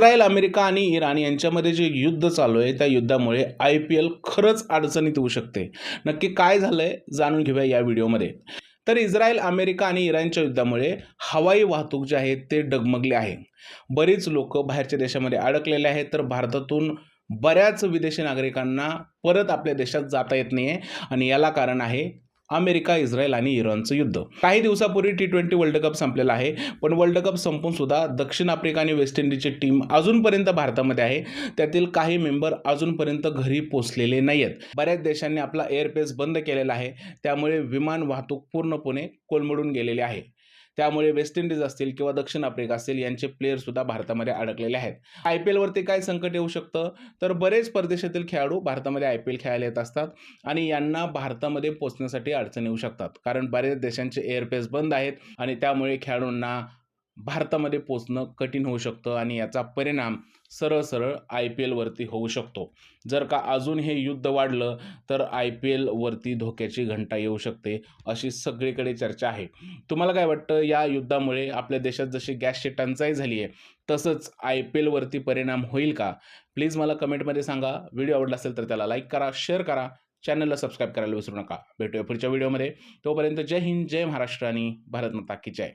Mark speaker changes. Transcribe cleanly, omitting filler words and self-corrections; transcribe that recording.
Speaker 1: Israel, America आणि Iran यांच्यामध्ये जे युद्ध चालू आहे, त्या युद्धामुळे IPL खरंच अडचणीत येऊ शकते. नक्की काय झालंय जाणून घेऊया या व्हिडिओमध्ये. तर इस्रायल, अमेरिका आणि इराणच्या युद्धामुळे हवाई वाहतूक जे आहे ते डगमगले आहे. बरीच लोकं बाहेरच्या देशामध्ये अडकलेले आहेत, तर भारतातून बऱ्याच विदेशी नागरिकांना परत आपल्या देशात जाता येत नाहीये आणि याला कारण आहे अमेरिका, इस्रायल आणि इराणचं युद्ध. काही दिवसापूर्वी T20 वर्ल्ड कप संपलेला आहे. पण वर्ल्ड कप संपून सुद्धा दक्षिण आफ्रिका आणि वेस्ट इंडिजची टीम अजूनपर्यंत भारतामध्ये आहे. त्यातील काही मेंबर अजूनपर्यंत घरी पोहोचलेले नाही आहेत. बऱ्याच देशांनी आपला एअरपेस बंद केलेला आहे. त्यामुळे विमान वाहतूक पूर्णपणे कोलमडून गेलेली आहे. त्यामुळे वेस्ट इंडिज असतील किंवा दक्षिण आफ्रिका असतील यांचे प्लेयर सुद्धा भारतामध्ये अडकलेले आहेत. IPL वरती काय संकट येऊ शकतं, तर बरेच परदेशातील खेळाडू भारतामध्ये IPL खेळायला येत असतात आणि यांना भारतामध्ये पोहोचण्यासाठी अडचणी येऊ शकतात. कारण बऱ्याच देशांचे एअरपेस बंद आहेत आणि त्यामुळे खेळाडूंना भारतामध्ये पोहोचणं कठीण होऊ शकतं आणि याचा परिणाम सरळ-सरळ IPL वरती होऊ शकतो. जर का अजून हे युद्ध वाढलं, तर IPL वरती धोक्याची घंटा येऊ शकते, अशी सगळीकडे चर्चा आहे. तुम्हाला काय वाटतं, या युद्धामुळे आपल्या देशात जशी गॅसची टंचाई झाली आहे, तसंच IPL वरती परिणाम होईल का? प्लीज मला कमेंटमध्ये सांगा. व्हिडिओ आवडला असेल तर त्याला लाईक करा, शेअर करा, चॅनलला सबस्क्राईब करायला विसरू नका. भेटूया पुढच्या व्हिडिओमध्ये. तोपर्यंत जय हिंद, जय महाराष्ट्र आणि भारत माता की जय.